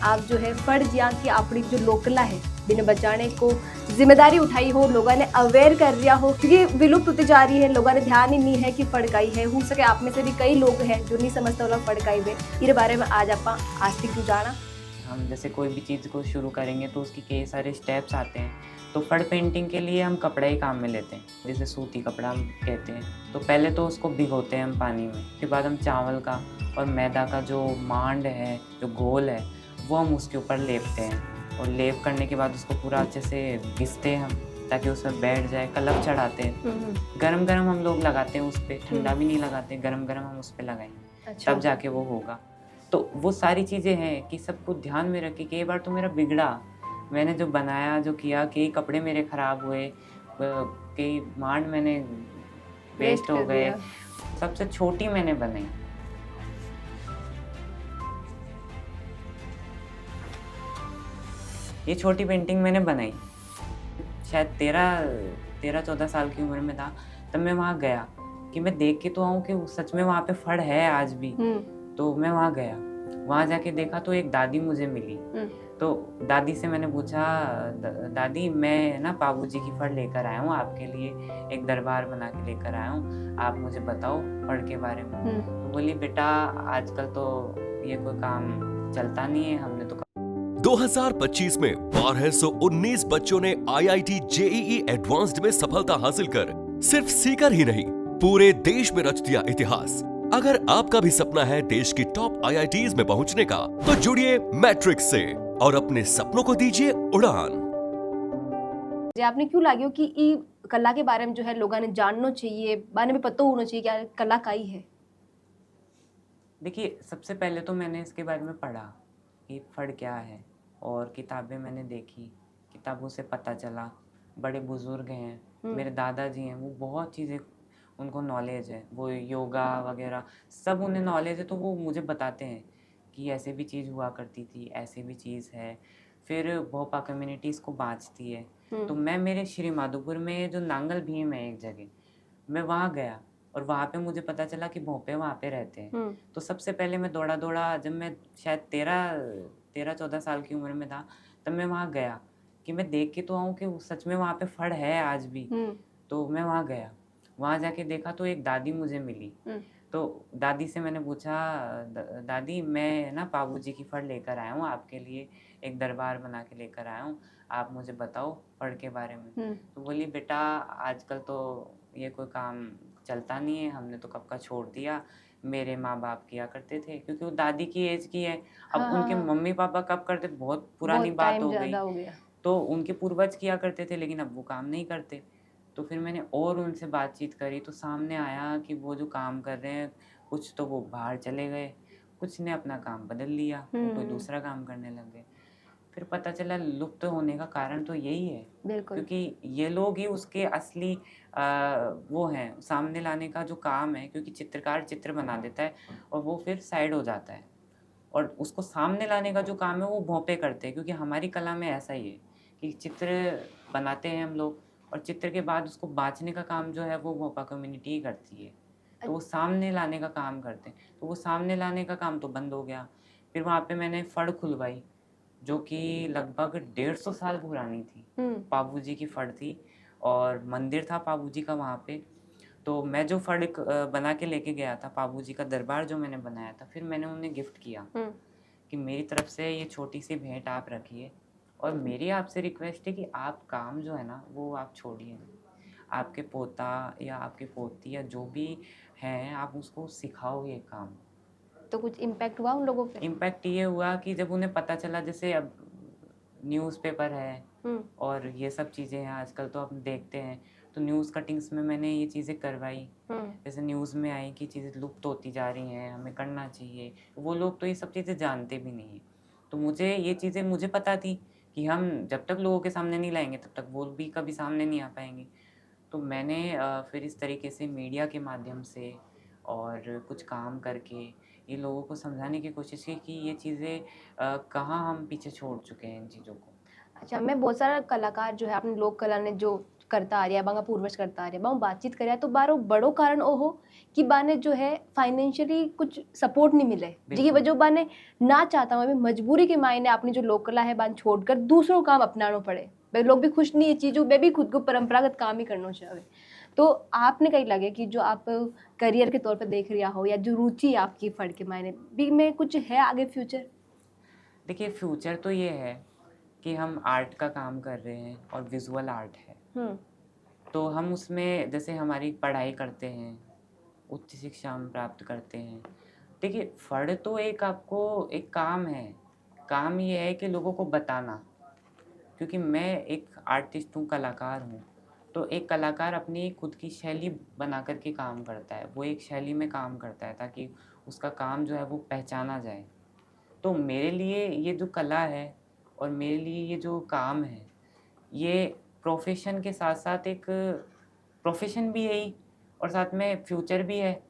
आप जो है फड़ जिया कि अपनी जो लोक कला है बिन बचाने को जिम्मेदारी उठाई हो, लोगों ने अवेयर कर दिया हो, क्योंकि विलुप्त होती जा रही है। लोगों ने ध्यान ही नहीं है कि फड़काई है। हो सके आप में से भी कई लोग हैं जो नहीं समझते वाला फड़काई वे ये बारे में आज आप आज तक जाना। हम जैसे कोई भी चीज़ को शुरू करेंगे तो उसके कई सारे स्टेप्स आते हैं। तो फड़ पेंटिंग के लिए हम कपड़ा ही काम में लेते हैं, जैसे सूती कपड़ा हम कहते हैं। तो पहले तो उसको भिगोते हैं हम पानी में, फिर बाद हम चावल का और मैदा का जो मांड है, जो घोल है, वो हम उसके ऊपर लेपते हैं। और लेप करने के बाद उसको पूरा अच्छे से घिसते हैं हम, ताकि उसमें बैठ जाए। कलर चढ़ाते हैं, गरम-गरम हम लोग लगाते हैं उस पे, ठंडा भी नहीं लगाते, गरम-गरम हम उस पे लगाएँगे, अच्छा। तब जाके वो होगा। तो वो सारी चीज़ें हैं कि सबको ध्यान में रख के कई बार तो मेरा बिगड़ा, मैंने जो बनाया, जो किया, कई कपड़े मेरे खराब हुए, कई मांड मैंने वेस्ट वेस्ट हो कर गए। दिया। सबसे छोटी मैंने बनाई। ये छोटी पेंटिंग मैंने बनाई, शायद 13-14 साल की उम्र में था। तब मैं वहाँ गया कि मैं देख के तो आऊँ कि सच में वहाँ पे फड़ है आज भी। तो मैं वहाँ गया, वहाँ जाके देखा तो एक दादी मुझे मिली। तो दादी से मैंने पूछा, दादी मैं ना बाबूजी की फड़ लेकर आया हूँ आपके लिए, एक दरबार बना के लेकर आया हूँ, आप मुझे बताओ फड़ के बारे में। तो बोली, बेटा आजकल तो ये कोई काम चलता नहीं है, हमने तो 2025 में 1219 बच्चों ने आईआईटी जेईई एडवांस्ड में सफलता हासिल कर सिर्फ सीकर ही नहीं, पूरे देश में रच दिया इतिहास। अगर आपका भी सपना है देश की टॉप आईआईटीज में पहुंचने का, तो जुड़िए मैट्रिक्स से और अपने सपनों को दीजिए उड़ान। जे आपने क्यों लाग्यो कि ई कला के बारे में जो है लोगों ने जानना चाहिए, बारे में पता होना चाहिए क्या कला काई है। देखिए, सबसे पहले तो मैंने इसके बारे में पढ़ा कि फड़ क्या है, और किताबें मैंने देखी, किताबों से पता चला। बड़े बुज़ुर्ग हैं, मेरे दादाजी हैं, वो बहुत चीज़ें उनको नॉलेज है, वो योगा वगैरह सब उन्हें नॉलेज है, तो वो मुझे बताते हैं कि ऐसे भी चीज़ हुआ करती थी, ऐसे भी चीज़ है। फिर भोपा कम्युनिटी इसको बाँचती है। तो मैं मेरे श्री माधोपुर में जो नांगल भीम है एक जगह, मैं वहाँ गया और वहाँ पे मुझे पता चला कि भोपे वहाँ पे रहते हैं। तो सबसे पहले मैं दौड़ा-दौड़ा, जब मैं शायद 13-14 साल की उम्र में था, तब मैं वहाँ गया कि मैं देख के तो आऊँ कि वो सच में वहाँ पे फड़ है आज भी। तो मैं वहाँ गया, वहाँ जाके देखा तो एक दादी मुझे मिली। तो दादी से मैंने पूछा, दादी मैं ना बाबूजी की फड़ लेकर आया हूँ आपके लिए, एक दरबार बना के लेकर आया हूँ, आप मुझे बताओ फड़ के बारे में। तो बोली, बेटा आजकल तो ये कोई काम चलता नहीं है, हमने तो कब का छोड़ दिया, मेरे माँ-बाप किया करते थे, क्योंकि वो दादी की एज की है। अब हाँ, हाँ, उनके हाँ। मम्मी-पापा कब करते, बहुत पुरानी बहुत बात टाइम हो गई। ज़्यादा हो गया। तो उनके पूर्वज किया करते थे, लेकिन अब वो काम नहीं करते। तो फिर मैंने और उनसे बातचीत करी, तो सामने आया कि वो जो काम कर रहे हैं, कुछ तो वो बाहर चले गए, कुछ ने अपना काम बदल लिया, वो कोई दूसरा काम करने लग गए। फिर पता चला लुप्त होने का कारण तो यही है, बिल्कुल। क्योंकि ये लोग ही उसके असली वो हैं, सामने लाने का जो काम है, क्योंकि चित्रकार चित्र बना देता है और वो फिर साइड हो जाता है। और उसको सामने लाने का जो काम है वो भोंपे करते हैं, क्योंकि हमारी कला में ऐसा ही है कि चित्र बनाते हैं हम लोग, और चित्र के बाद उसको बाँचने का काम जो है वो भोपा कम्युनिटी ही करती है। तो वो सामने लाने का काम करते हैं, तो वो सामने लाने का काम तो बंद हो गया। फिर वहाँ पे मैंने फड़ खुलवाई, जो कि लगभग 150 साल पुरानी थी। पाबू जी की फड़ थी और मंदिर था पाबू जी का वहाँ पे। तो मैं जो फड़ बना के लेके गया था, पाबू जी का दरबार जो मैंने बनाया था, फिर मैंने उन्हें गिफ्ट किया कि मेरी तरफ से ये छोटी-सी भेंट आप रखिए, और मेरी आपसे रिक्वेस्ट है कि आप काम जो है ना, वो आप छोड़िए नहीं। आपके पोता या आपकी पोती या जो भी हैं, आप उसको सिखाओ ये काम। तो कुछ इम्पैक्ट हुआ उन लोगों पे? इम्पैक्ट ये हुआ कि जब उन्हें पता चला, जैसे अब न्यूज़पेपर है और ये सब चीज़ें हैं आजकल, तो हम देखते हैं, तो न्यूज़ कटिंग्स में मैंने ये चीज़ें करवाई। जैसे न्यूज़ में आई कि चीज़ें लुप्त होती जा रही हैं, हमें करना चाहिए। वो लोग तो ये सब चीज़ें जानते भी नहीं हैं। तो मुझे ये चीज़ें मुझे पता थी कि हम जब तक लोगों के सामने नहीं लाएँगे, तब तक वो भी कभी सामने नहीं आ पाएँगे। तो मैंने फिर इस तरीके से मीडिया के माध्यम से और कुछ काम करके ये लोगों को समझाने की कोशिश की कि ये चीज़ें कहाँ हम पीछे छोड़ चुके हैं इन चीज़ों को। अच्छा, मैं बहुत सारा कलाकार जो है अपनी लोक कला ने जो करता आ रहा है, बांगा पूर्वज करता आ रहा है, बांग बातचीत कर तो बारो बड़ो कारण ओ हो कि बाने जो है फाइनेंशियली कुछ सपोर्ट नहीं मिले, जी की बिल्कुल। वजह बाने ना चाहता हूँ मजबूरी के मायने अपनी जो लोक कला है बान छोड़कर दूसरों काम अपनाना पड़े। भाई लोग भी खुश नहीं है चीज़ों में, भी खुद को परंपरागत काम ही करना चाहिए। तो आपने कहीं लगे कि जो आप करियर के तौर पर देख रहा हो या जो रुचि आपकी फड़ के मायने भी में कुछ है आगे फ्यूचर? देखिए फ्यूचर तो ये है कि हम आर्ट का काम कर रहे हैं और विजुअल आर्ट है, हम्म तो हम उसमें जैसे हमारी पढ़ाई करते हैं, उच्च शिक्षा हम प्राप्त करते हैं। देखिए फड़ तो एक आपको एक काम है, काम ये है कि लोगों को बताना, क्योंकि मैं एक आर्टिस्ट हूँ, कलाकार हूँ। तो एक कलाकार अपनी खुद की शैली बना कर के काम करता है, वो एक शैली में काम करता है ताकि उसका काम जो है वो पहचाना जाए। तो मेरे लिए ये जो कला है और मेरे लिए ये जो काम है, ये प्रोफ़ेशन के साथ-साथ एक प्रोफ़ेशन भी है ही और साथ में फ्यूचर भी है।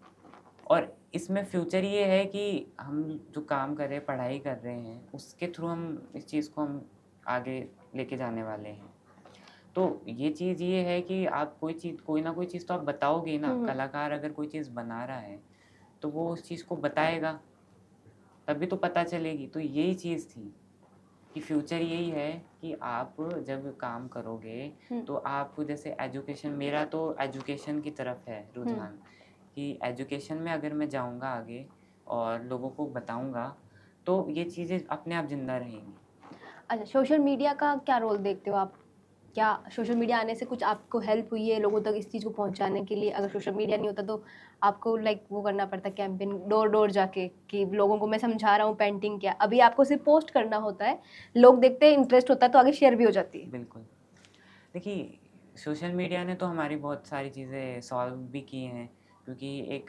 और इसमें फ्यूचर ये है कि हम जो काम कर रहे हैं, पढ़ाई कर रहे हैं, उसके थ्रू हम इस चीज़ को हम आगे लेके जाने वाले हैं। तो ये चीज़ ये है कि आप कोई ना कोई चीज़ तो आप बताओगे ही ना, हम्म कलाकार अगर कोई चीज़ बना रहा है, तो वो उस चीज़ को बताएगा, तभी तो पता चलेगी। तो यही चीज़ थी कि फ्यूचर यही है कि आप जब काम करोगे, हम्म तो आप जैसे एजुकेशन, मेरा तो एजुकेशन की तरफ है हम्म रुझान, कि एजुकेशन में अगर मैं जाऊँगा आगे और लोगों को बताऊँगा, तो ये चीज़ें अपने आप ज़िंदा रहेंगी। अच्छा, सोशल मीडिया का क्या रोल देखते हो आप? क्या सोशल मीडिया आने से कुछ आपको हेल्प हुई है लोगों तक इस चीज़ को पहुँचाने के लिए? अगर सोशल मीडिया नहीं होता तो आपको लाइक वो करना पड़ता कैंपेन डोर-डोर जाके कि लोगों को मैं समझा रहा हूँ पेंटिंग क्या, अभी आपको सिर्फ़ पोस्ट करना होता है, लोग देखते हैं, इंटरेस्ट होता है तो आगे शेयर भी हो जाती है। बिल्कुल। देखिए, सोशल मीडिया ने तो हमारी बहुत सारी चीज़ें सॉल्व भी की हैं, क्योंकि एक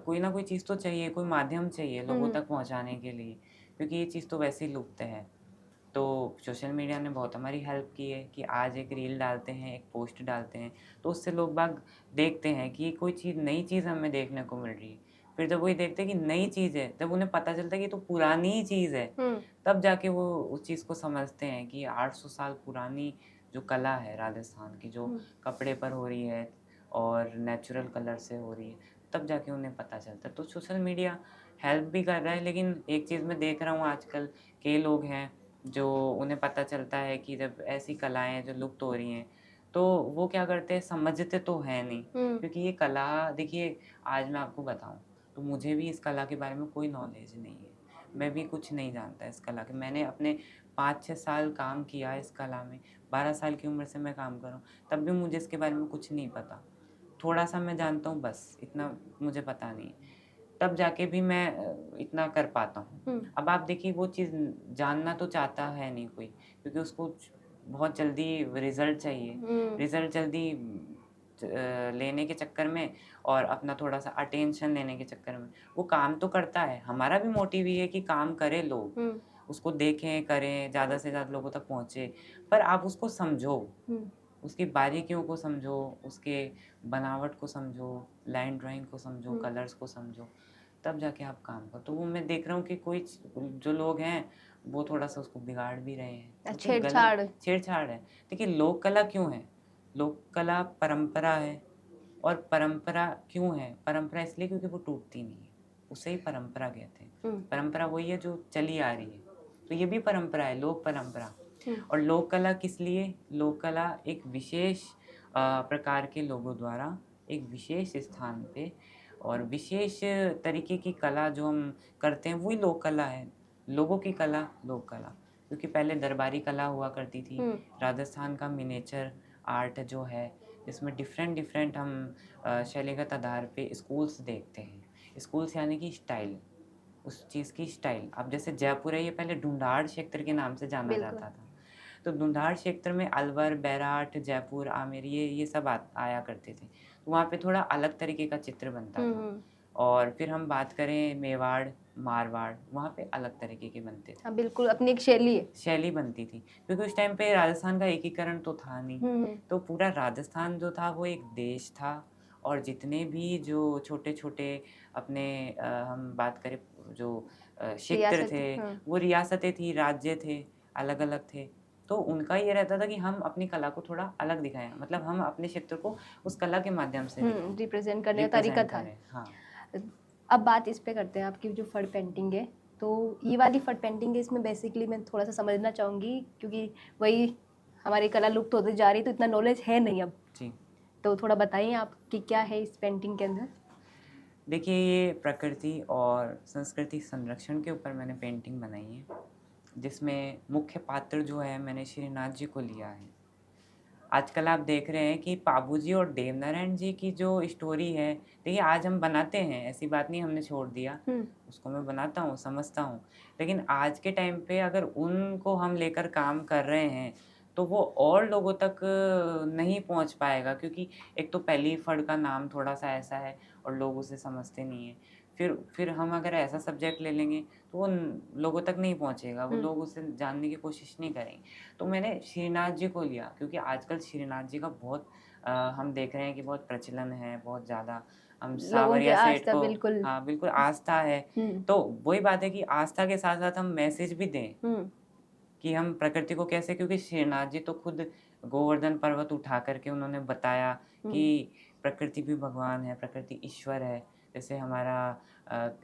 कोई ना कोई चीज़ तो चाहिए, कोई माध्यम चाहिए लोगों हुँ, तक पहुँचाने के लिए, क्योंकि ये चीज़ तो वैसे ही लुप्त है। तो सोशल मीडिया ने बहुत हमारी हेल्प की है कि आज एक रील डालते हैं, एक पोस्ट डालते हैं, तो उससे लोग बाग देखते हैं कि कोई चीज़, नई चीज़ हमें देखने को मिल रही है। फिर जब वही देखते हैं कि नई चीज़ है, जब उन्हें पता चलता है कि ये तो पुरानी ही चीज़ है, हुँ, तब जाके वो उस चीज़ को समझते हैं कि 800 साल पुरानी जो कला है राजस्थान की, जो हुँ। कपड़े पर हो रही है और नेचुरल कलर से हो रही है, तब जाके उन्हें पता चलता है। तो सोशल मीडिया हेल्प भी कर रहा है, लेकिन एक चीज़ मैं देख रहा हूँ आजकल, कई लोग हैं जो, उन्हें पता चलता है कि जब ऐसी कलाएँ जो लुप्त हो रही हैं, तो वो क्या करते हैं, समझते तो हैं नहीं। हुँ, क्योंकि ये कला, देखिए आज मैं आपको बताऊँ, तो मुझे भी इस कला के बारे में कोई नॉलेज नहीं है। मैं भी कुछ नहीं जानता इस कला के। मैंने अपने 5-6 साल काम किया इस कला में, 12 साल की उम्र से मैं काम कर रहा हूँ, तब भी मुझे इसके बारे में कुछ नहीं पता। थोड़ा-सा मैं जानता हूँ बस, इतना मुझे पता नहीं है। तब जाके भी मैं इतना कर पाता हूँ। हुँ, अब आप देखिए वो चीज़ जानना तो चाहता है नहीं कोई, क्योंकि उसको बहुत जल्दी रिज़ल्ट चाहिए। हुँ, रिज़ल्ट जल्दी लेने के चक्कर में और अपना थोड़ा-सा अटेंशन लेने के चक्कर में, वो काम तो करता है। हमारा भी मोटिव ये है कि काम करें लोग, हुँ, उसको देखें, करें, ज़्यादा से ज़्यादा लोगों तक पहुँचे। पर आप उसको समझो, हुँ, उसकी बारीकियों को समझो, उसके बनावट को समझो, लाइन ड्राइंग को समझो, हुँ। कलर्स को समझो, तब जाके आप काम करो। तो वो मैं देख रहा हूँ कि कोई जो लोग हैं, वो थोड़ा-सा उसको बिगाड़ भी रहे हैं, जो कि गलत छेड़छाड़। छेड़छाड़ है। देखिए लोक कला क्यों है? लोक कला परंपरा है, और परंपरा क्यों है? परंपरा इसलिए क्योंकि वो टूटती नहीं है, उसे ही परंपरा कहते हैं। हुँ, परंपरा वही है जो चली आ रही है, तो ये भी परंपरा है, लोक परंपरा। हुँ, और लोक कला किस लिए? लोक कला एक विशेष प्रकार के लोगों द्वारा एक विशेष स्थान पे और विशेष तरीके की कला जो हम करते हैं, वही लोक कला है। लोगों की कला, लोक कला। क्योंकि पहले दरबारी कला हुआ करती थी। हुँ, राजस्थान का मिनिएचर आर्ट जो है, इसमें डिफरेंट हम शैलीगत आधार पे स्कूल्स देखते हैं। स्कूल्स यानी कि स्टाइल, उस चीज़ की स्टाइल। अब जैसे जयपुर है, ये पहले ढूंढाड़ क्षेत्र के नाम से जाना बिल्कुल। जाता था। तो ढूंढाड़ क्षेत्र में अलवर, बैराठ, जयपुर, आमेर, ये सब आया करते थे। तो वहाँ पे थोड़ा अलग तरीके का चित्र बनता हुँ, था। हुँ। और फिर हम बात करें मेवाड़, मारवाड़, वहाँ पे अलग तरीके के बनते थे। हाँ, बिल्कुल अपनी एक शैली है। शैली बनती थी, क्योंकि उस टाइम पे राजस्थान का एकीकरण तो था नहीं। हुँ, हुँ। तो पूरा राजस्थान जो था वो एक देश था, और जितने भी जो छोटे-छोटे अपने हम बात करें जो क्षेत्र रियासत थे, हाँ। वो रियासतें थी, राज्य थे, अलग-अलग थे। तो उनका ये रहता था कि हम अपनी कला को थोड़ा अलग दिखाएं, मतलब हम अपने क्षेत्र को उस कला के माध्यम से रिप्रेजेंट करने का तरीका रिप्रेजेंट था। करें। हाँ। अब बात इस पे करते हैं, आपकी जो फड़ पेंटिंग है, तो ये वाली फड़ पेंटिंग है, इसमें बेसिकली मैं थोड़ा सा समझना चाहूँगी, क्योंकि वही हमारी कला लुप्त होती जा रही है, तो इतना नॉलेज है नहीं अब, जी, तो थोड़ा बताइए आप कि क्या है इस पेंटिंग के अंदर। देखिए ये प्रकृति और संस्कृति संरक्षण के ऊपर मैंने पेंटिंग बनाई है, जिसमें मुख्य पात्र जो है मैंने श्रीनाथ जी को लिया है। आजकल आप देख रहे हैं कि पाबू जी और देवनारायण जी की जो स्टोरी है, देखिए आज हम बनाते हैं, ऐसी बात नहीं हमने छोड़ दिया, उसको मैं बनाता हूँ, समझता हूँ। लेकिन आज के टाइम पे अगर उनको हम लेकर काम कर रहे हैं, तो वो और लोगों तक नहीं पहुँच पाएगा, क्योंकि एक तो पहली फड़ का नाम थोड़ा-सा ऐसा है और लोग उसे समझते नहीं हैं। फिर हम अगर ऐसा सब्जेक्ट ले लेंगे, तो वो लोगों तक नहीं पहुँचेगा, वो लोग उसे जानने की कोशिश नहीं करेंगे। तो मैंने श्रीनाथ जी को लिया, क्योंकि आजकल श्रीनाथ जी का बहुत हम देख रहे हैं कि बहुत प्रचलन है, बहुत ज़्यादा। हम लोगों की सावरिया सेठ आस्था को, बिल्कुल। हाँ, बिल्कुल आस्था है। तो वही बात है कि आस्था के साथ-साथ हम मैसेज भी दें कि हम प्रकृति को कैसे, क्योंकि श्रीनाथ जी तो खुद गोवर्धन पर्वत उठा कर के उन्होंने बताया कि प्रकृति भी भगवान है, प्रकृति ईश्वर है। जैसे हमारा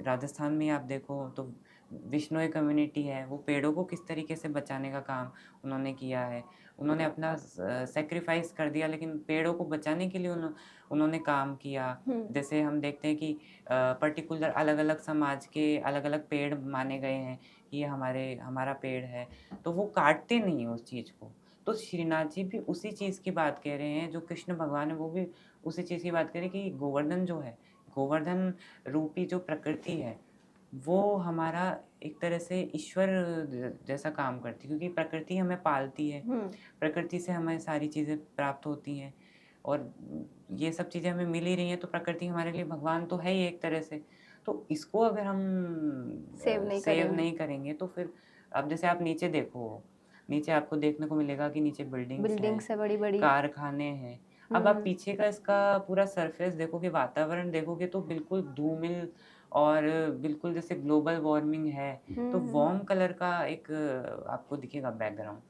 राजस्थान में आप देखो तो विश्नोई कम्युनिटी है, वो पेड़ों को किस तरीके से बचाने का काम उन्होंने किया है। उन्होंने अपना सैक्रिफ़ाइस कर दिया, लेकिन पेड़ों को बचाने के लिए उन्होंने काम किया। जैसे हम देखते हैं कि पर्टिकुलर अलग-अलग समाज के अलग-अलग पेड़ माने गए हैं कि ये हमारा पेड़ है, तो वो काटते नहीं हैं उस चीज़ को। तो श्रीनाथ जी भी उसी चीज़ की बात कह रहे हैं, जो कृष्ण भगवान है वो भी उसी चीज़ की बात कह रहे हैं कि गोवर्धन जो है, गोवर्धन रूपी जो प्रकृति है, वो हमारा एक तरह से ईश्वर जैसा काम करती है, क्योंकि प्रकृति हमें पालती है, प्रकृति से हमें सारी चीज़ें प्राप्त होती हैं और ये सब चीज़ें हमें मिल ही रही हैं, तो प्रकृति हमारे लिए भगवान तो है ही एक तरह से। तो इसको अगर हम सेव नहीं सेव करेंगे। नहीं करेंगे, तो फिर अब जैसे आप नीचे देखो, नीचे आपको देखने को मिलेगा कि नीचे बिल्डिंग्स हैं, बिल्डिंग्स है बड़ी बड़ी। कारखाने हैं। अब आप पीछे का इसका पूरा सरफेस देखोगे, वातावरण देखोगे, तो बिल्कुल धूमिल और बिल्कुल जैसे ग्लोबल वार्मिंग है, तो वार्म कलर का एक आपको दिखेगा बैकग्राउंड।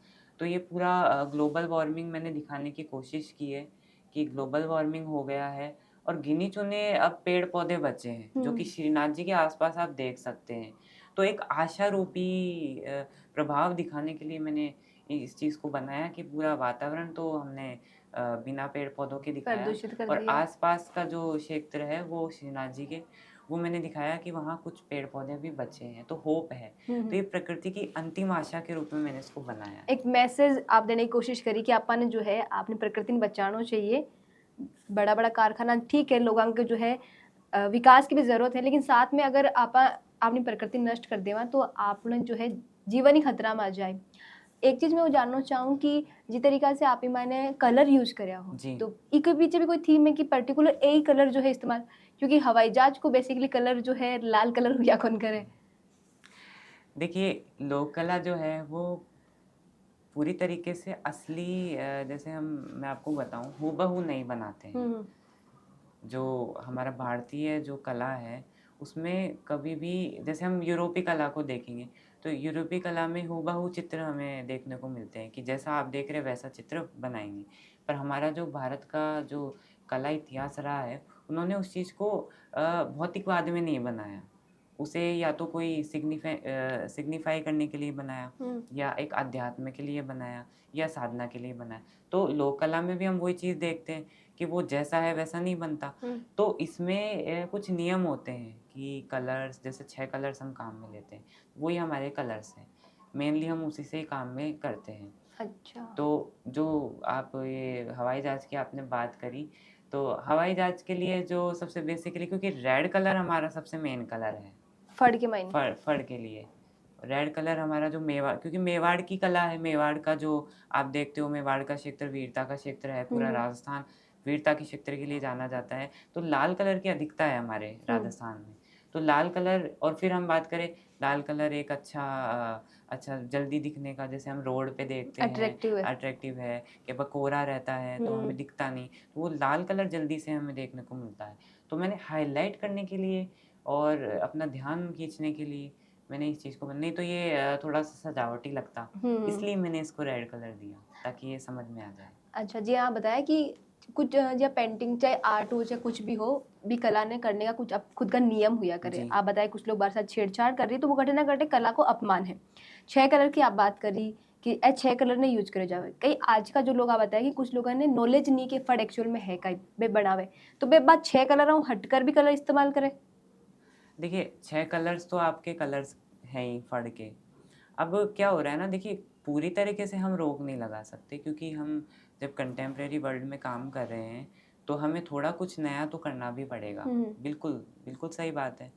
तो ये पूरा ग्लोबल वार्मिंग मैंने दिखाने की कोशिश की है कि ग्लोबल वार्मिंग हो गया है और गिने-चुने अब पेड़-पौधे बचे हैं, जो कि श्रीनाथ जी के आस-पास आप देख सकते हैं। तो एक आशा रूपी प्रभाव दिखाने के लिए मैंने इस चीज़ को बनाया कि पूरा वातावरण तो हमने बिना पेड़-पौधों के दिखाया, प्रदूषित कर और दिया। आस-पास का जो क्षेत्र है वो श्रीनाथ जी के, वो मैंने दिखाया कि वहाँ कुछ पेड़-पौधे भी बचे हैं, तो होप है। तो ये प्रकृति की अंतिम आशा के रूप में मैंने इसको बनाया है। एक मैसेज आप देने की कोशिश करी कि आपने जो है आपने प्रकृति ने बचाना चाहिए। बड़ा बड़ा कारखाना ठीक है, लोगों के जो है विकास की भी जरूरत है, लेकिन साथ में अगर आपने प्रकृति नष्ट कर देवा तो आपने जो है जीवन ही खतरा में आ जाए। एक चीज मैं वो जानना चाहूँ कि जिस तरीका से आप मैंने कलर यूज करया हो, जी। तो इसके पीछे भी कोई थीम है कि पर्टिकुलर एक ही कलर जो है इस्तेमाल, क्योंकि हवाई जहाज को बेसिकली कलर जो है लाल कलर या कौन करे। देखिए, लोक कला जो है वो पूरी तरीके से असली जैसे मैं आपको बताऊँ, हूबहू नहीं बनाते हैं। जो हमारा भारतीय जो कला है, उसमें कभी भी जैसे हम यूरोपीय कला को देखेंगे, तो यूरोपीय कला में हूबहू चित्र हमें देखने को मिलते हैं कि जैसा आप देख रहे हैं वैसा चित्र बनाएँगे। पर हमारा जो भारत का जो कला इतिहास रहा है, उन्होंने उस चीज़ को भौतिकवाद में नहीं बनाया। उसे या तो कोई सिग्निफ़ाई करने के लिए बनाया, या एक अध्यात्म के लिए बनाया, या साधना के लिए बनाया। तो लोक कला में भी हम वही चीज़ देखते हैं कि वो जैसा है वैसा नहीं बनता। तो इसमें कुछ नियम होते हैं कि कलर्स, जैसे 6 कलर्स हम काम में लेते हैं, वही हमारे कलर्स हैं। मेनली हम उसी से ही काम में करते हैं। अच्छा। तो जो आप ये हवाई जहाज़ की आपने बात करी, तो हवाई जहाज़ के लिए जो सबसे बेसिकली, क्योंकि रेड कलर हमारा सबसे मेन कलर है, फड़ के मायने। फर के लिए। रेड कलर हमारा जो मेवाड़, क्योंकि मेवाड़ की कला है, मेवाड़ का जो आप देखते हो, मेवाड़ का क्षेत्र वीरता का क्षेत्र है, पूरा राजस्थान वीरता के क्षेत्र के लिए जाना जाता है। तो लाल कलर की अधिकता है हमारे राजस्थान में। तो लाल कलर, और फिर हम बात करें, लाल कलर एक अच्छा जल्दी दिखने का, जैसे हम रोड पे देखते हैं, अट्रैक्टिव है। अट्रैक्टिव है कि कोहरा रहता है तो हमें दिखता नहीं, तो वो लाल कलर जल्दी से हमें देखने को मिलता है। तो मैंने हाइलाइट करने के लिए और अपना ध्यान खींचने के लिए मैंने इस चीज़ को नहीं तो ये थोड़ा सा सजावटी लगता, इसलिए मैंने इसको रेड कलर दिया ताकि ये समझ में आ जाए। अच्छा जी, आप बताया कि कुछ या पेंटिंग चाहे आर्ट हो चाहे कुछ भी कला ने करने का कुछ खुद का नियम हुआ करे। जी। आप बताए कुछ लोग बार साथ छेड़छाड़ कर रही है तो वो घटे ना घटे कला को अपमान है। 6 कलर की आप बात करी कि 6 कलर ने यूज करे जावे। कई आज का जो लोग आप बताए कि कुछ लोगों ने नॉलेज नहीं के फट एक्चुअल में है कई बे बनावे। तो बे बात 6 कलर हटकर भी कलर इस्तेमाल करे। देखिए 6 कलर्स तो आपके कलर्स हैं ही फड़ के। अब क्या हो रहा है ना देखिए पूरी तरीके से हम रोक नहीं लगा सकते क्योंकि हम जब कंटेम्प्रेरी वर्ल्ड में काम कर रहे हैं तो हमें थोड़ा कुछ नया तो करना भी पड़ेगा। बिल्कुल, बिल्कुल सही बात है।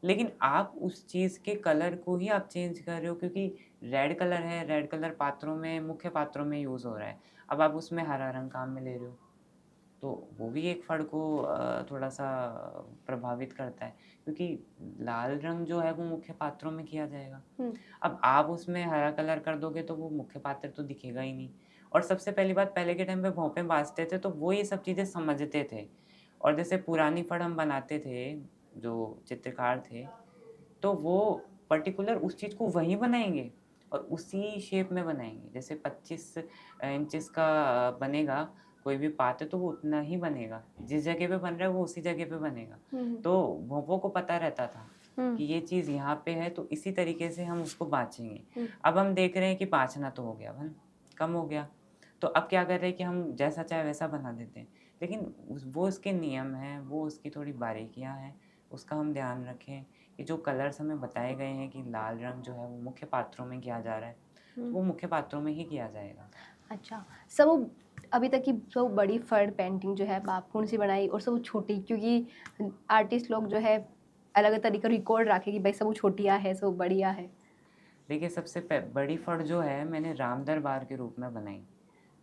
लेकिन आप उस चीज़ के कलर को ही आप चेंज कर रहे हो क्योंकि रेड कलर है, रेड कलर पात्रों में मुख्य पात्रों में यूज़ हो रहा है। अब आप उसमें हरा रंग काम में ले रहे हो। तो वो भी एक फड़ को थोड़ा-सा प्रभावित करता है क्योंकि लाल रंग जो है वो मुख्य पात्रों में किया जाएगा। अब आप उसमें हरा कलर कर दोगे तो वो मुख्य पात्र तो दिखेगा ही नहीं। और सबसे पहली बात पहले के टाइम पे भोंपे बाजते थे तो वो ये सब चीज़ें समझते थे। और जैसे पुरानी फड़ हम बनाते थे, जो चित्रकार थे, तो वो पर्टिकुलर उस चीज़ को वहीं बनाएँगे और उसी शेप में बनाएँगे। जैसे 25 इंचेस का बनेगा कोई भी पात्र तो वो उतना ही बनेगा। जिस जगह पे बन रहा है वो उसी जगह पे बनेगा। तो भोंपों को पता रहता था कि ये चीज़ यहाँ पे है तो इसी तरीके से हम उसको बाँचेंगे। अब हम देख रहे हैं कि बाँचना तो हो गया बन कम हो गया। तो अब क्या कर रहे हैं कि हम जैसा चाहे वैसा बना देते हैं। लेकिन वो उसके नियम हैं, वो उसकी थोड़ी बारीकियाँ हैं, उसका हम ध्यान रखें कि जो कलर्स हमें बताए गए हैं कि लाल रंग जो है वो मुख्य पात्रों में किया जा रहा है, तो वो मुख्य पात्रों में ही किया जाएगा। अच्छा, सब अभी तक की सब बड़ी फर्ड पेंटिंग जो है बापकुन से बनाई और सब छोटी क्योंकि आर्टिस्ट लोग जो है अलग तरीके रिकॉर्ड रखे कि भाई सब छोटिया है सब बढ़िया है। देखिए सबसे बड़ी फड़ जो है मैंने राम दरबार के रूप में बनाई,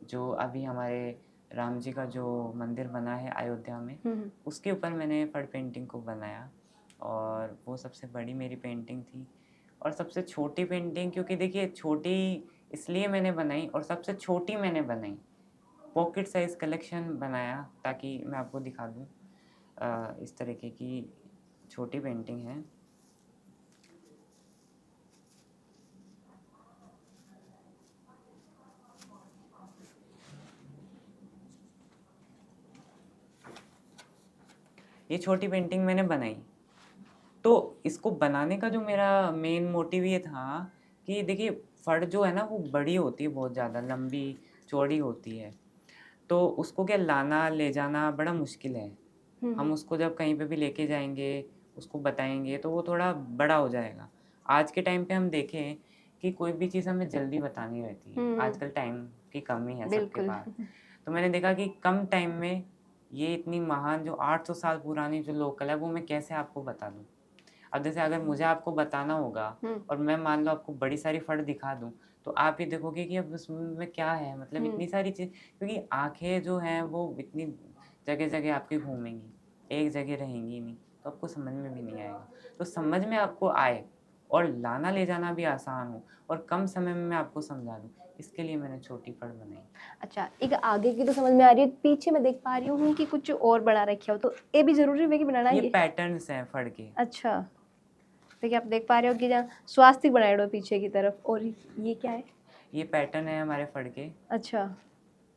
जो अभी हमारे राम जी का जो मंदिर बना है अयोध्या में, उसके ऊपर मैंने फड़ पेंटिंग को बनाया और वो सबसे बड़ी मेरी पेंटिंग थी। और सबसे छोटी पेंटिंग क्योंकि देखिए छोटी इसलिए मैंने बनाई और सबसे छोटी मैंने बनाई, पॉकेट साइज़ कलेक्शन बनाया ताकि मैं आपको दिखा दूँ इस तरीके की छोटी पेंटिंग है। ये छोटी पेंटिंग मैंने बनाई। तो इसको बनाने का जो मेरा मेन मोटिव ये था कि देखिए फड़ जो है ना वो बड़ी होती है बहुत ज़्यादा लंबी चौड़ी होती है। तो उसको क्या लाना ले जाना बड़ा मुश्किल है। हम उसको जब कहीं पे भी लेके जाएँगे, उसको बताएँगे तो वो थोड़ा बड़ा हो जाएगा। आज के टाइम पे हम देखें कि कोई भी चीज़ हमें जल्दी बतानी रहती है। आजकल टाइम की कमी है सबके बिल्कुल। पास। तो मैंने देखा कि कम टाइम में ये इतनी महान जो 800 साल पुरानी जो लोक कला है वो मैं कैसे आपको बता दूँ। अब जैसे अगर मुझे आपको बताना होगा और मैं मान लो आपको बड़ी सारी फड़ दिखा दूँ, तो आप ये देखोगे कि अब उसमें क्या है मतलब इतनी सारी चीज़ क्योंकि आँखें जो हैं वो इतनी जगह-जगह आपकी घूमेंगी, एक जगह रहेंगी नहीं, तो आपको समझ में भी नहीं आएगा। तो समझ में आपको आए और लाना ले जाना भी आसान हो और कम समय में मैं आपको समझा दूँ, इसके लिए मैंने छोटी फड़ बनाई। अच्छा, एक आगे की तो समझ में आ रही है, पीछे मैं देख पा रही हूँ कि कुछ और बना रखा हो तो ये भी ज़रूरी है कि बनाना ये ये? पैटर्न्स हैं फड़ के। अच्छा, देखिए आप देख पा रहे हो कि जहाँ स्वास्तिक बनाया हो पीछे की तरफ और ये क्या है? ये पैटर्न है हमारे फड़ के। अच्छा।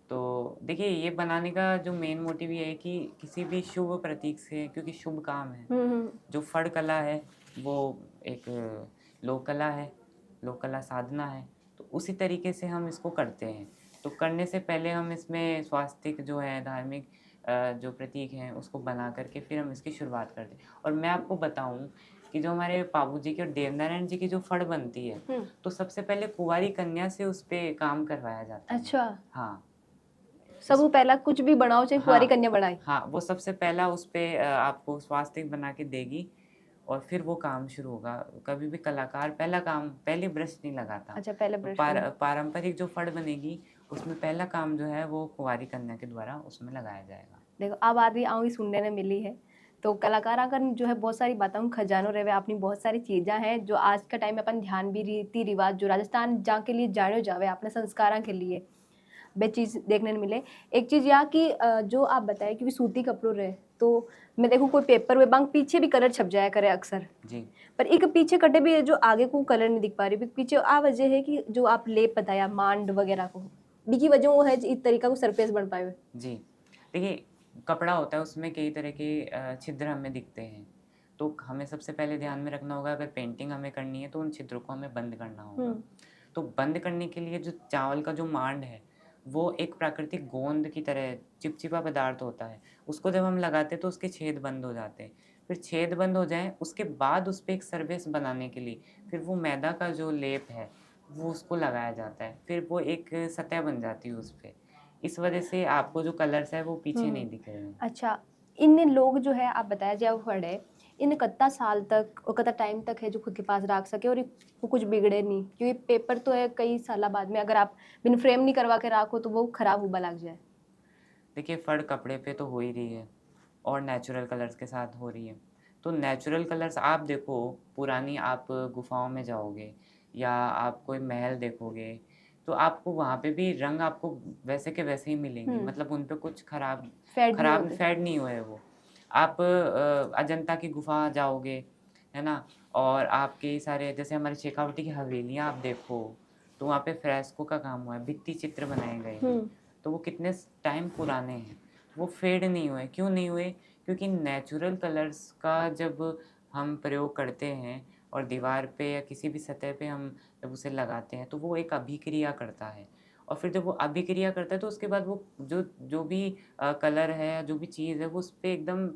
तो देखिए ये बनाने का जो मेन मोटिव ये है कि किसी भी शुभ प्रतीक से क्योंकि शुभ काम है जो फड़ कला है वो एक लोक कला है, लोक कला साधना है, तो उसी तरीके से हम इसको करते हैं। तो करने से पहले हम इसमें स्वास्तिक जो है धार्मिक जो प्रतीक हैं उसको बना करके फिर हम इसकी शुरुआत करते हैं। और मैं आपको बताऊं कि जो हमारे बाबू जी की और देवनारायण जी की जो फड़ बनती है तो सबसे पहले कुंवारी कन्या से उस पे काम करवाया जाता है। अच्छा, हाँ सबसे पहला कुछ भी बनाओ चाहे कुंवारी कन्या बनाए। हाँ, वो सबसे पहला उस पे आपको स्वास्तिक बना के देगी और फिर वो काम शुरू होगा। कभी भी कलाकार पहला काम पहले ब्रश नहीं लगाता। अच्छा, पहले तो ब्रश नहीं। पारंपरिक जो फड़ बनेगी उसमें पहला काम जो है वो कुंवारी कन्या के द्वारा उसमें लगाया जाएगा। देखो अब आदमी आऊँ सुनने ने मिली है तो कलाकारा का जो है बहुत सारी बातों खजानो रहे अपनी बहुत सारी चीज़ें हैं जो आज का टाइम में अपन ध्यान भी रीति रिवाज जो राजस्थान जा के लिए जानो जावे अपने संस्कारों के लिए वे चीज़ देखने को मिले। एक चीज़ यह कि जो आप बताए कि सूती कपड़ों रहे तो मैं देखूँ कोई पेपर वेबांग पीछे भी कलर छप जाया करे अक्सर, जी पर एक पीछे कटे भी है जो आगे को कलर नहीं दिख पा रही, पीछे आ वजह है कि जो आप लेप बताया मांड वगैरह को बीकी वजह वो है इस तरीका को सरफेस बन पाए हुए। जी देखिए, कपड़ा होता है उसमें कई तरह के छिद्र हमें दिखते हैं, तो हमें सबसे पहले ध्यान में रखना होगा अगर पेंटिंग हमें करनी है तो उन छिद्रों को हमें बंद करना होगा। तो बंद करने के लिए जो चावल का जो मांड है वो एक प्राकृतिक गोंद की तरह चिपचिपा पदार्थ होता है, उसको जब हम लगाते हैं तो उसके छेद बंद हो जाते हैं। फिर छेद बंद हो जाएं उसके बाद उस पर एक सरफेस बनाने के लिए फिर वो मैदा का जो लेप है वो उसको लगाया जाता है, फिर वो एक सतह बन जाती है उस पर। इस वजह से आपको जो कलर्स है वो पीछे नहीं दिख रहे हैं। अच्छा, इन लोग जो है आप बताया जो वर्ड है इन कितना साल तक और कितना टाइम तक है जो खुद के पास रख सके और वो कुछ बिगड़े नहीं, क्योंकि पेपर तो है कई साल बाद में अगर आप बिन फ्रेम नहीं करवा के रखो तो वो खराब हुआ लग जाए। देखिए, फड़ कपड़े पे तो हो ही रही है और नेचुरल कलर्स के साथ हो रही है। तो नेचुरल कलर्स आप देखो, पुरानी आप गुफाओं में जाओगे या आप कोई महल देखोगे तो आपको वहाँ पे भी रंग आपको वैसे के वैसे ही मिलेंगे, मतलब उन पे कुछ फेड नहीं खराब होते। फेड नहीं हुए वो। आप अजंता की गुफा जाओगे, है ना, और आपके सारे जैसे हमारे शेखावटी की हवेलियाँ आप देखो तो वहाँ पे फ्रेस्को का काम हुआ है, भित्ति चित्र बनाए गए हैं, तो वो कितने टाइम पुराने हैं, वो फेड नहीं हुए। क्यों नहीं हुए? क्योंकि नेचुरल कलर्स का जब हम प्रयोग करते हैं और दीवार पे या किसी भी सतह पे हम जब उसे लगाते हैं तो वो एक अभिक्रिया करता है, और फिर जब वो अभिक्रिया करता है तो उसके बाद वो जो जो भी कलर है या जो भी चीज़ है वो उस पे एकदम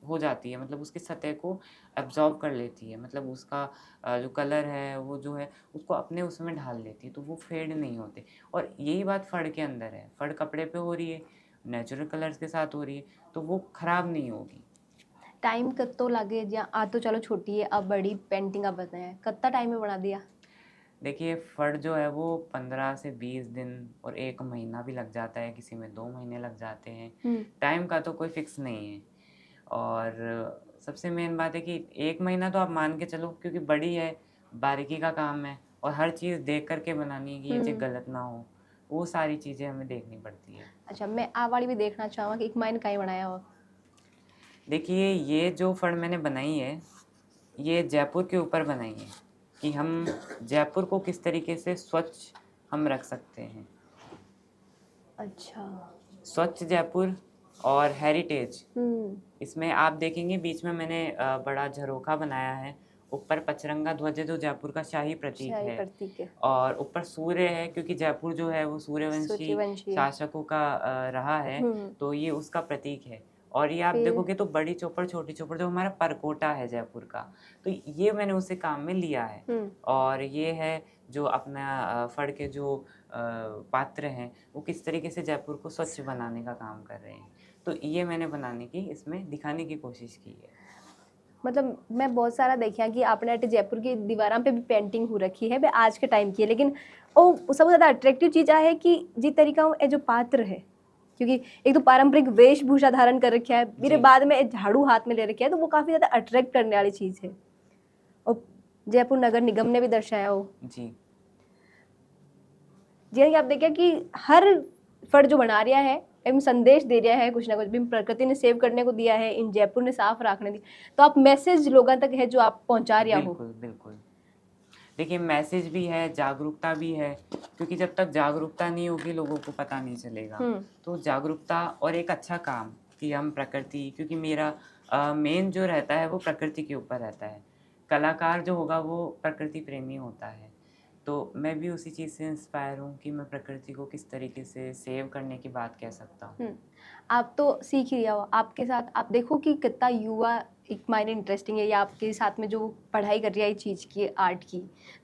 हो जाती है, मतलब उसकी सतह को एब्जॉर्ब कर लेती है, मतलब उसका जो कलर है वो जो है उसको अपने उसमें ढाल लेती है, तो वो फेड नहीं होते। और यही बात फड़ के अंदर है, फड़ कपड़े पे हो रही है, नेचुरल कलर्स के साथ हो रही है, तो वो खराब नहीं होगी। टाइम कत्तो लागे या आ तो चलो छोटी है अब बड़ी पेंटिंग आप बताया कितना टाइम में बना दिया? देखिए, फड़ जो है वो 15 से 20 दिन और 1 महीना भी लग जाता है, किसी में 2 महीने लग जाते हैं। टाइम का तो कोई फिक्स नहीं है। और सबसे मेन बात है कि 1 महीना तो आप मान के चलो, क्योंकि बड़ी है, बारीकी का काम है और हर चीज़ देख कर के बनानी है कि ये चीज़ गलत ना हो, वो सारी चीज़ें हमें देखनी पड़ती है। अच्छा, मैं आ वाली भी देखना चाहूँगा कि एक माइन का ही बनाया हो। देखिए, ये जो फड़ मैंने बनाई है, ये जयपुर के ऊपर बनाई है कि हम जयपुर को किस तरीके से स्वच्छ हम रख सकते हैं। अच्छा। स्वच्छ जयपुर और हेरिटेज, इसमें आप देखेंगे बीच में मैंने बड़ा झरोखा बनाया है, ऊपर पचरंगा ध्वज है जो जयपुर का शाही प्रतीक शाही है, प्रतीक है। और ऊपर सूर्य है क्योंकि जयपुर जो है वो सूर्यवंशी सूर्यवंशी है। शासकों का रहा है, तो ये उसका प्रतीक है। और ये आप फिर देखोगे तो बड़ी चौपड़ छोटी चौपड़ जो हमारा परकोटा है जयपुर का, तो ये मैंने उसे काम में लिया है। और ये है जो अपना फड़ के जो पात्र हैं वो किस तरीके से जयपुर को स्वच्छ बनाने का काम कर रहे हैं, तो ये मैंने बनाने की इसमें दिखाने की कोशिश की है। मतलब मैं बहुत सारा देखा कि आपने अटे जयपुर की दीवारों पे भी पेंटिंग हो रखी है, वे आज के टाइम की है, लेकिन वो सबसे ज़्यादा अट्रैक्टिव चीज़ आ है कि जिस तरीका वो ये जो पात्र है, क्योंकि एक तो पारंपरिक वेशभूषा धारण कर रखा है, मेरे जी। बाद में एक झाड़ू हाथ में ले रखा है, तो वो काफ़ी ज़्यादा अट्रैक्ट करने वाली चीज़ है और जयपुर नगर निगम ने भी दर्शाया हो। जी जैसे कि आप देखिए कि हर फर्द जो बना रहा है एवं संदेश दे रहा है कुछ ना कुछ भी, प्रकृति ने सेव करने को दिया है, इन जयपुर ने साफ रखने दी, तो आप मैसेज लोगों तक है जो आप पहुंचा रहा हो। बिल्कुल बिल्कुल। देखिए, मैसेज भी है, जागरूकता भी है, क्योंकि जब तक जागरूकता नहीं होगी लोगों को पता नहीं चलेगा। तो जागरूकता और एक अच्छा काम कि हम प्रकृति, क्योंकि मेरा मेन जो रहता है वो प्रकृति के ऊपर रहता है, कलाकार जो होगा वो प्रकृति प्रेमी होता है, तो मैं भी उसी चीज़ से इंस्पायर हूँ कि मैं प्रकृति को किस तरीके से सेव करने की बात कह सकता हूँ। आप तो सीख ही लिया हो, आपके साथ आप देखो कि कितना युवा एक मायने इंटरेस्टिंग है, या आपके साथ में जो पढ़ाई कर रही है चीज़ की आर्ट की,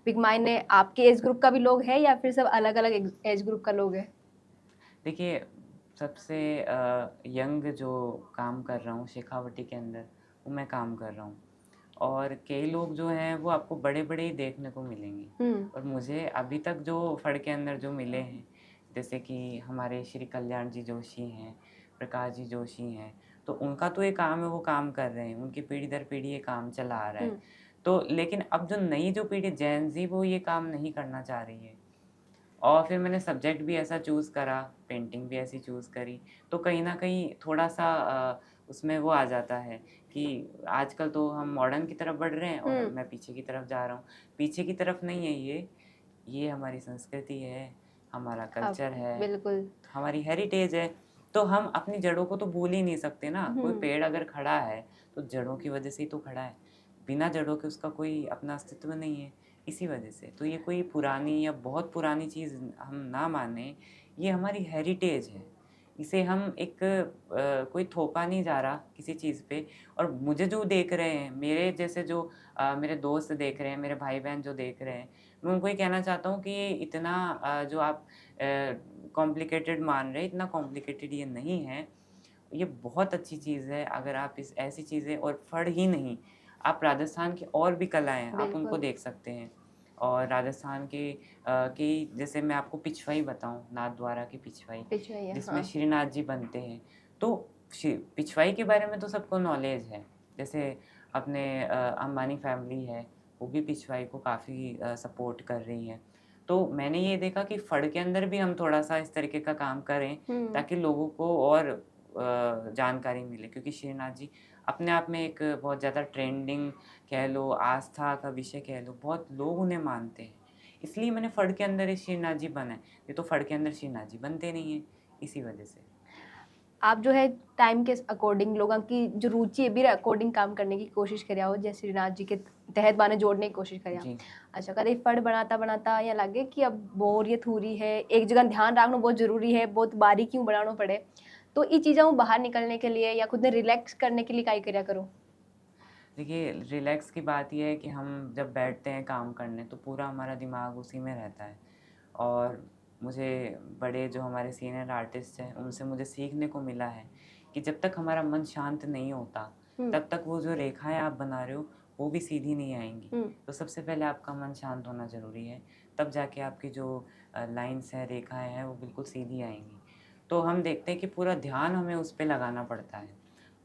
बिग मायने आपके एज ग्रुप का भी लोग है या फिर सब अलग अलग एज ग्रुप का लोग है? देखिए, सबसे यंग जो काम कर रहा हूँ शेखावटी के अंदर, वो मैं काम कर रहा हूँ, और कई लोग जो हैं वो आपको बड़े-बड़े ही देखने को मिलेंगे। और मुझे अभी तक जो फड़ के अंदर जो मिले हैं, जैसे कि हमारे श्री कल्याण जी जोशी हैं, प्रकाश जी जोशी हैं, तो उनका तो ये काम है, वो काम कर रहे हैं, उनकी पीढ़ी दर पीढ़ी ये काम चला आ रहा है। तो लेकिन अब जो नई जो पीढ़ी जेन ज़ी वो ये काम नहीं करना चाह रही है, और फिर मैंने सब्जेक्ट भी ऐसा चूज़ करा, पेंटिंग भी ऐसी चूज़ करी, तो कहीं न कहीं थोड़ा-सा उसमें वो आ जाता है कि आजकल तो हम मॉडर्न की तरफ बढ़ रहे हैं और हम्म। मैं पीछे की तरफ जा रहा हूँ। पीछे की तरफ नहीं है ये हमारी संस्कृति है, हमारा अब कल्चर है, बिल्कुल। हमारी हेरिटेज है। तो हम अपनी जड़ों को तो भूल ही नहीं सकते ना। कोई पेड़ अगर खड़ा है तो जड़ों की वजह से ही तो खड़ा है, बिना जड़ों के उसका कोई अपना अस्तित्व नहीं है, इसी वजह से। तो ये कोई पुरानी या बहुत पुरानी चीज़ हम ना माने, ये हमारी हेरिटेज है। इसे हम एक कोई थोपा नहीं जा रहा किसी चीज़ पे। और मुझे जो देख रहे हैं, मेरे जैसे जो मेरे दोस्त देख रहे हैं, मेरे भाई बहन जो देख रहे हैं, मैं उनको ये कहना चाहता हूँ कि ये इतना जो आप कॉम्प्लिकेटेड मान रहे हैं, इतना कॉम्प्लिकेटेड ये नहीं है। ये बहुत अच्छी चीज़ है। अगर आप इस ऐसी चीज़ें, और फड़ ही नहीं, आप राजस्थान की और भी कलाएँ हैं, आप उनको बिल्कुल। देख सकते हैं। और राजस्थान के की जैसे मैं आपको पिछवाई बताऊँ, नाथद्वारा की पिछवाई, पिछवाइया, जिसमें हाँ। श्रीनाथ जी बनते हैं। तो पिछवाई के बारे में तो सबको नॉलेज है। जैसे अपने अंबानी फैमिली है, वो भी पिछवाई को काफ़ी सपोर्ट कर रही है। तो मैंने ये देखा कि फड़ के अंदर भी हम थोड़ा-सा इस तरीके का काम करें, ताकि लोगों को और जानकारी मिले। क्योंकि श्रीनाथ जी अपने आप में एक बहुत ज़्यादा ट्रेंडिंग कह लो, आस्था का विषय कह लो, बहुत लोग उन्हें मानते हैं। इसलिए मैंने फड़ के अंदर ही श्रीनाथ जी बनाए, नहीं तो फड़ के अंदर श्रीनाथ जी बनते नहीं हैं, इसी वजह से। आप जो है टाइम के अकॉर्डिंग लोगों की जो रुचि है भी अकॉर्डिंग काम करने की कोशिश करिया हो, जैसे श्रीनाथ जी के तहत बाने जोड़ने की कोशिश करिया। जी। अच्छा, कदे फड़ बनाता बनाता या लगे कि अब बोरियत हो रही है, एक जगह ध्यान रखना बहुत जरूरी है, बहुत बारीकियों बनाना पड़े, तो ये चीज़ों बाहर निकलने के लिए या खुद ने रिलैक्स करने के लिए क्या करिया करो? देखिए, रिलैक्स की बात ये है कि हम जब बैठते हैं काम करने, तो पूरा हमारा दिमाग उसी में रहता है। और मुझे बड़े जो हमारे सीनियर आर्टिस्ट हैं, उनसे मुझे सीखने को मिला है कि जब तक हमारा मन शांत नहीं होता, हम्म। तब तक वो जो रेखाएँ आप बना रहे हो, वो भी सीधी नहीं आएँगी। हम्म। तो सबसे पहले आपका मन शांत होना ज़रूरी है, तब जाके आपकी जो लाइन्स हैं, रेखाएँ हैं, वो बिल्कुल सीधी आएँगी। तो हम देखते हैं कि पूरा ध्यान हमें उस पे लगाना पड़ता है।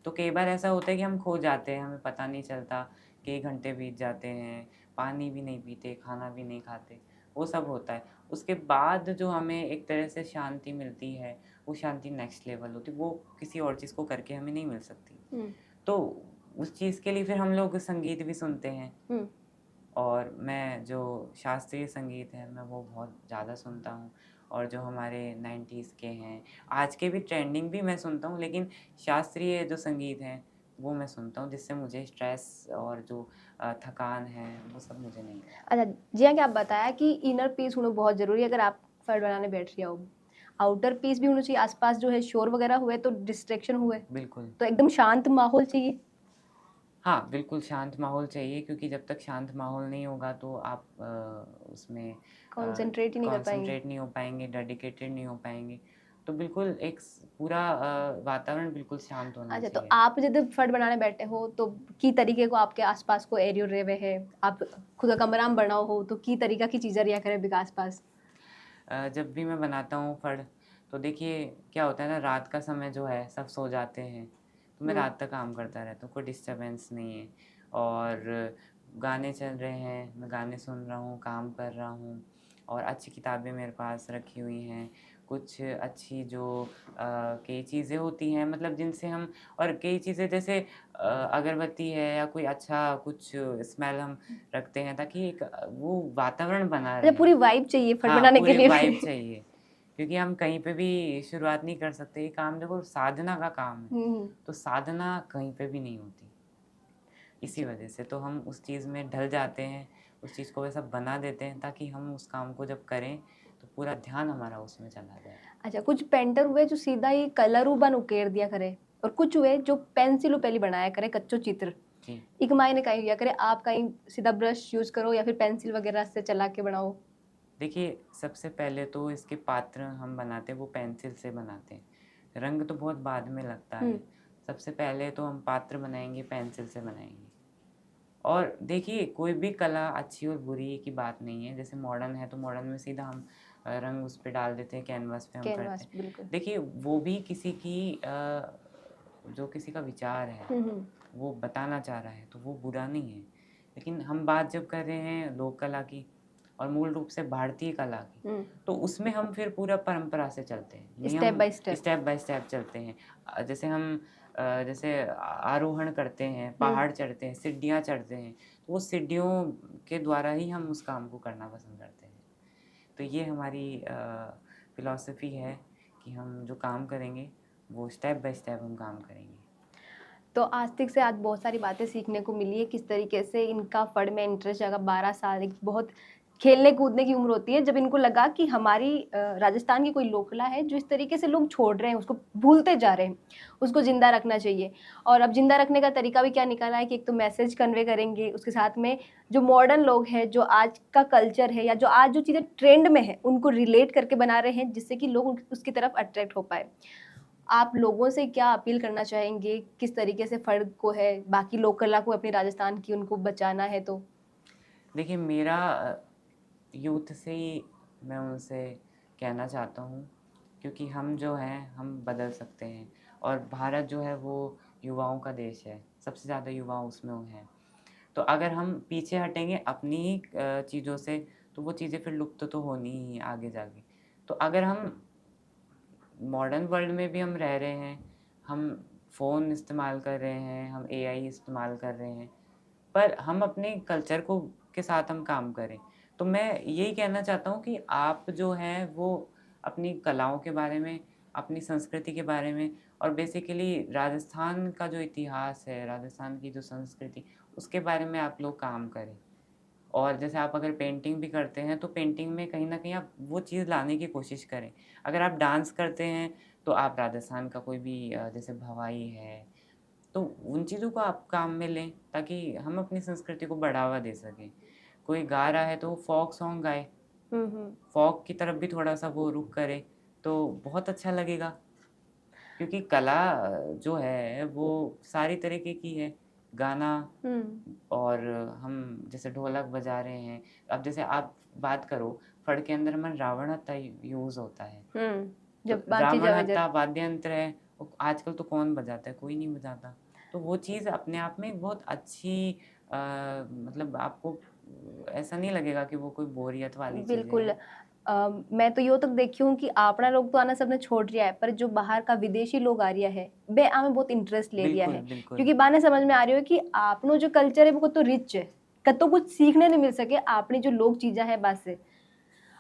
तो कई बार ऐसा होता है कि हम खो जाते हैं, हमें पता नहीं चलता, कई घंटे बीत जाते हैं, पानी भी नहीं पीते, खाना भी नहीं खाते, वो सब होता है। उसके बाद जो हमें एक तरह से शांति मिलती है, वो शांति नेक्स्ट लेवल होती है, वो किसी और चीज़ को करके हमें नहीं मिल सकती। हम्म। तो उस चीज़ के लिए फिर हम लोग संगीत भी सुनते हैं। हम्म। और मैं जो शास्त्रीय संगीत है, मैं वो बहुत ज़्यादा सुनता हूँ। और जो हमारे 90s के हैं, आज के भी ट्रेंडिंग भी मैं सुनता हूँ, लेकिन शास्त्रीय जो संगीत हैं, वो मैं सुनता हूँ, जिससे मुझे स्ट्रेस और जो थकान है, वो सब मुझे नहीं होता। अच्छा, जी हाँ, कि आप बताया कि इनर पीस होना बहुत ज़रूरी है अगर आप फल बनाने बैठ रही हो। आउटर पीस भी होना चाहिए, आसपास जो है शोर वगैरह हुए तो डिस्ट्रैक्शन हुए, बिल्कुल। तो एकदम शांत माहौल चाहिए। हाँ, बिल्कुल शांत माहौल चाहिए, क्योंकि जब तक शांत माहौल नहीं होगा तो आप उसमें कॉन्सेंट्रेट ही नहीं कर पाएंगे। कॉन्सन्ट्रेट नहीं हो पाएँगे, डेडिकेटेड नहीं हो पाएँगे। तो बिल्कुल एक पूरा वातावरण बिल्कुल शांत होना अच्छा, तो चाहिए। आप जब फट बनाने बैठे हो तो की तरीके को आपके आसपास को एरियो रहे है, आप खुद का कमरा में बनाओ हो तो की तरीका की चीज़ें रिया करे बिका आसपास। जब भी मैं बनाता हूँ फड़, तो देखिए क्या होता है ना, रात का समय जो है सब सो जाते हैं, तो मैं हम्म। रात तक काम करता रहता हूँ, कोई डिस्टर्बेंस नहीं है। और गाने चल रहे हैं, मैं गाने सुन रहा हूँ, काम कर रहा हूँ। और अच्छी किताबें मेरे पास रखी हुई हैं, कुछ अच्छी जो कई चीज़ें होती हैं, मतलब जिनसे हम, और कई चीज़ें जैसे अगरबत्ती है या कोई अच्छा कुछ स्मेल हम रखते हैं, ताकि एक वो वातावरण बना अच्छा, रहे। पूरी वाइब चाहिए फट हाँ, बनाने के पूरी लिए वाइब भी। चाहिए, क्योंकि हम कहीं पे भी शुरुआत नहीं कर सकते। ये काम देखो साधना का काम है, हम्म। तो साधना कहीं पे भी नहीं होती। इसी अच्छा। वजह से तो हम उस चीज़ में ढल जाते हैं, उस चीज़ को वैसा बना देते हैं, ताकि हम उस काम को जब करें, तो पूरा ध्यान हमारा उसमें चला जाए। अच्छा, कुछ पेंटर हुए जो सीधा ही कलर बन उकेर दिया करे, और कुछ हुए जो पेंसिल पहले बनाया करे कच्चो चित्र। जी। एक मायने कहीं दिया करे, आप कहीं सीधा ब्रश यूज करो या फिर पेंसिल वगैरह से चला के बनाओ। देखिए, सबसे पहले तो इसके पात्र हम बनाते हैं, वो पेंसिल से बनाते हैं। रंग तो बहुत बाद में लगता हम्म। है। सबसे पहले तो हम पात्र बनाएँगे, पेंसिल से बनाएँगे। और देखिए, कोई भी कला अच्छी और बुरी की बात नहीं है। जैसे मॉडर्न है, तो मॉडर्न में सीधा हम रंग उस पे डाल देते हैं, कैनवास पे हम करते कैनवास, हैं। बिल्कुल। देखिए, वो भी किसी की जो किसी का विचार है, हम्म। वो बताना चाह रहा है, तो वो बुरा नहीं है। लेकिन हम बात जब कर रहे हैं लोक कला की, और मूल रूप से भारतीय कला की, हम्म। तो उसमें हम फिर पूरा परंपरा से चलते हैं। स्टेप नियम by step. Step by step चलते हैं। जैसे हम जैसे आरोहण करते हैं, पहाड़ चढ़ते हैं, सीढ़ियाँ चढ़ते हैं, तो वो सीढ़ियों के द्वारा ही हम उस काम को करना पसंद करते हैं। तो ये हमारी फ़िलॉसफ़ी है कि हम जो काम करेंगे, वो स्टेप बाय स्टेप हम काम करेंगे। तो आस्तिक से आज बहुत सारी बातें सीखने को मिली है, किस तरीके से इनका फड़ में इंटरेस्ट जागा। 12 साल एक बहुत खेलने कूदने की उम्र होती है, जब इनको लगा कि हमारी राजस्थान की कोई लोकला है जो इस तरीके से लोग छोड़ रहे हैं, उसको भूलते जा रहे हैं, उसको ज़िंदा रखना चाहिए। और अब ज़िंदा रखने का तरीका भी क्या निकाला है कि एक तो मैसेज कन्वे करेंगे, उसके साथ में जो मॉडर्न लोग हैं, जो आज का कल्चर है या जो आज जो चीज़ें ट्रेंड में है, उनको रिलेट करके बना रहे हैं, जिससे कि लोग उसकी तरफ अट्रैक्ट हो पाए। आप लोगों से क्या अपील करना चाहेंगे? किस तरीके से फ़र्ड को है, बाकी लोक कला को अपनी राजस्थान की उनको बचाना है तो? देखिए मेरा यूथ से ही मैं उनसे कहना चाहता हूँ, क्योंकि हम जो हैं हम बदल सकते हैं, और भारत जो है वो युवाओं का देश है, सबसे ज़्यादा युवा उसमें हैं। तो अगर हम पीछे हटेंगे अपनी ही चीज़ों से, तो वो चीज़ें फिर लुप्त तो होनी ही है आगे जाके। तो अगर हम मॉडर्न वर्ल्ड में भी हम रह रहे हैं, हम फ़ोन इस्तेमाल कर रहे हैं, हम एआई इस्तेमाल कर रहे हैं, पर हम अपने कल्चर को के साथ हम काम करें। तो मैं यही कहना चाहता हूँ कि आप जो हैं वो अपनी कलाओं के बारे में, अपनी संस्कृति के बारे में, और बेसिकली राजस्थान का जो इतिहास है, राजस्थान की जो संस्कृति, उसके बारे में आप लोग काम करें। और जैसे आप अगर पेंटिंग भी करते हैं, तो पेंटिंग में कहीं न कहीं आप वो चीज़ लाने की कोशिश करें। अगर आप डांस करते हैं, तो आप राजस्थान का कोई भी जैसे भवाई है, तो उन चीज़ों को आप काम में लें, ताकि हम अपनी संस्कृति को बढ़ावा दे सकें। कोई गा रहा है, तो वो फ़ोक सॉन्ग गाए, हुँ, हुँ। फ़ोक की तरफ भी थोड़ा-सा वो रुख करे, तो बहुत अच्छा लगेगा। क्योंकि कला जो है, वो सारी तरीके की है। गाना, हुँ, और हम जैसे ढोलक बजा रहे हैं, अब जैसे आप बात करो, फड़ के अंदर में रावण हत्था यूज़ होता है। हुँ। तो जब बाँची रावण जावे हत्था जब वाद्य यंत्र है, वो आजकल तो कौन बजाता है? कोई नहीं बजाता। तो वो चीज़ अपने आप में बहुत अच्छी मतलब आपको ऐसा नहीं लगेगा कि वो कोई बोरियत वाली चीज़ें बिल्कुल। हैं। मैं तो यो तक देखी हूँ कि आपना लोग तो आना सबने छोड़ रिया है, पर जो बाहर का विदेशी लोग आ रिया है, बे आमे बहुत इंटरेस्ट ले रिया बिल्कुल, है। बिल्कुल। क्योंकि बाने समझ में आ रही हो कि आपनो जो कल्चर है वो कतो रिच है। कतो कुछ सीखने नहीं मिल सके आपनी जो लोक चीज़ा है बस से।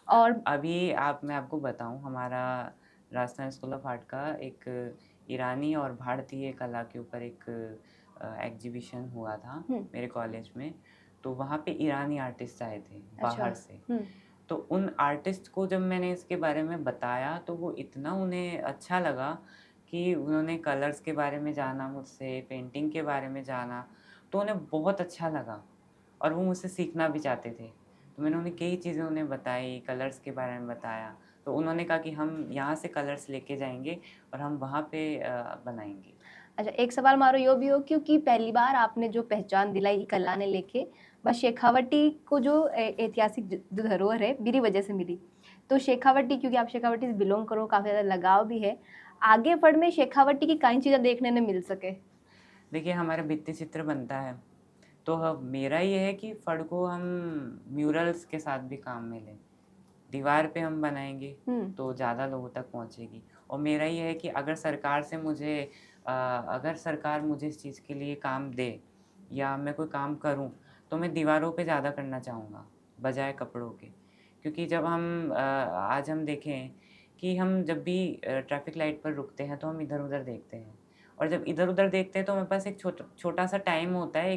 और अभी मैं आपको बताऊँ, हमारा राजस्थान स्कूल ऑफ आर्ट का एक ईरानी और भारतीय कला के ऊपर एक एग्ज़िबिशन हुआ था हुँ, मेरे कॉलेज में। तो वहाँ पे ईरानी आर्टिस्ट आए थे अच्छा। बाहर से। हुँ, तो उन आर्टिस्ट को जब मैंने इसके बारे में बताया, तो वो इतना उन्हें अच्छा लगा कि उन्होंने कलर्स के बारे में जाना मुझसे, पेंटिंग के बारे में जाना, तो उन्हें बहुत अच्छा लगा, और वो मुझसे सीखना भी चाहते थे। तो मैंने उन्हें कई चीज़ें उन्हें बताई, कलर्स के बारे में बताया, तो उन्होंने कहा कि हम यहाँ से कलर्स लेके जाएँगे और हम वहाँ पे बनाएँगे। अच्छा एक सवाल मारो यो भी हो क्योंकि पहली बार आपने जो पहचान दिलाई कला ने लेके, बस शेखावटी को जो ऐतिहासिक जो धरोहर है, मेरी वजह से मिली। तो शेखावटी क्योंकि आप शेखावटी से बिलॉन्ग करो, काफ़ी ज़्यादा लगाव भी है। आगे फड़ में शेखावटी की काई चीज़ें देखने ने मिल सके? देखिए हमारा भित्ति चित्र बनता है, तो मेरा ये है कि फड़ को हम म्यूरल्स के साथ भी काम में लें। दीवार पे हम बनाएँगे, हुँ, तो ज़्यादा लोगों तक पहुँचेगी, और मेरा ये है कि अगर सरकार मुझे इस चीज़ के लिए काम दे, या मैं कोई काम करूँ, तो मैं दीवारों पे ज़्यादा करना चाहूँगा, बजाय कपड़ों के। क्योंकि जब आज हम देखें कि हम जब भी ट्रैफ़िक लाइट पर रुकते हैं, तो हम इधर-उधर देखते हैं, और जब इधर-उधर देखते हैं, तो हमारे पास एक छोटा-सा टाइम होता है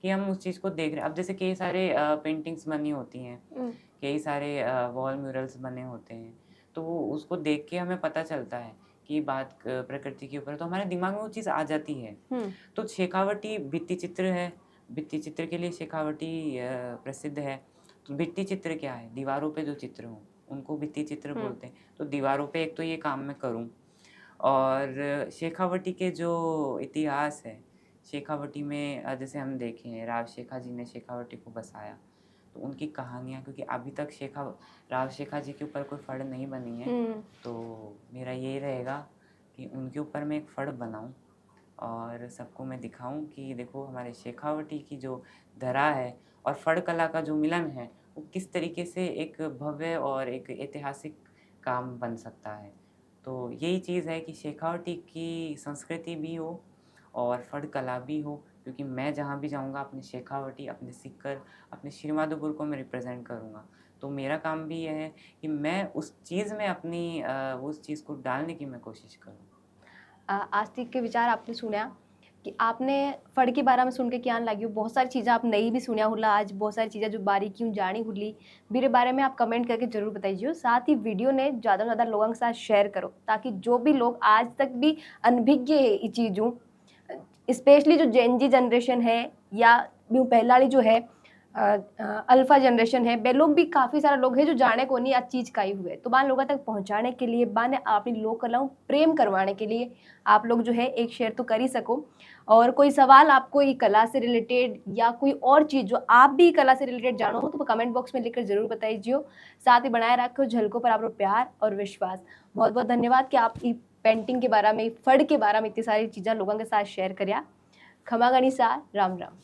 कि हम उस चीज़ को देख रहे हैं। अब जैसे कई सारे पेंटिंग्स बनी होती हैं, हुँ, कई सारे वॉल म्यूरल्स बने होते हैं, तो वो उसको देख के हमें पता चलता है कि ये बात प्रकृति के ऊपर है, तो हमारे दिमाग में वो चीज़ आ जाती है। हुँ, तो शेखावटी भित्ति चित्र है, भित्ति चित्र के लिए शेखावटी प्रसिद्ध है। तो भित्ति चित्र क्या है? दीवारों पे जो चित्र हों, उनको भित्ति चित्र हुँ, बोलते हैं। तो दीवारों पे एक तो ये काम मैं करूँ, और शेखावटी के जो इतिहास है, शेखावटी में जैसे हम देखें राव शेखा जी ने शेखावटी को बसाया, तो उनकी कहानियाँ, क्योंकि अभी तक राव शेखा जी के ऊपर कोई फ़ड़ नहीं बनी है, हुँ। तो मेरा यही रहेगा कि उनके ऊपर मैं एक फ़ड़ बनाऊँ, और सबको मैं दिखाऊँ कि देखो हमारे शेखावटी की जो धरा है और फ़ड़ कला का जो मिलन है, वो किस तरीके से एक भव्य और एक ऐतिहासिक काम बन सकता है। तो यही चीज़ है कि शेखावटी की संस्कृति भी हो और फड़ कला भी हो, क्योंकि मैं जहाँ भी जाऊँगा अपनी शेखावटी, अपने सीकर, अपने श्रीमाधोपुर को मैं रिप्रेजेंट करूँगा। तो मेरा काम भी ये है कि मैं उस चीज़ में अपनी उस चीज़ को डालने की मैं कोशिश करूँ। आस्तिक के विचार आपने सुना कि आपने फड़ के बारे में सुन के क्या लगी बहुत सारी चीज़ें आप नई भी सुनिया हुला आज बहुत सारी चीज़ें जो बारीकियों जानी हुली मेरे बारे में आप कमेंट करके जरूर बताइए। साथ ही वीडियो ने ज़्यादा से ज़्यादा लोगों के साथ शेयर करो ताकि जो भी लोग आज तक भी अनभिज्ञ है ये चीज़ों, स्पेशली जो जेनजी जनरेशन है या यूँ पहला वाली जो है अल्फा जनरेशन है, वे लोग भी काफ़ी सारे लोग हैं जो जाने को नहीं आज चीज़ काई हुए तो बान लोगों तक पहुंचाने के लिए बाने अपनी लोक कलाओं प्रेम करवाने के लिए आप लोग जो है एक शेयर तो कर ही सको। और कोई सवाल आपको ये कला से रिलेटेड या कोई और चीज़ जो आप भी कला से रिलेटेड जानो हो तो कमेंट बॉक्स में लिखकर जरूर बताइए। साथ ही बनाए रखो झलकों पर आपको प्यार और विश्वास। बहुत बहुत धन्यवाद कि आप पेंटिंग के बारे में, फड़ के बारे में इतनी सारी चीज़ें लोगों के साथ शेयर करिया। खमा गणिसा, राम राम।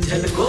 झलको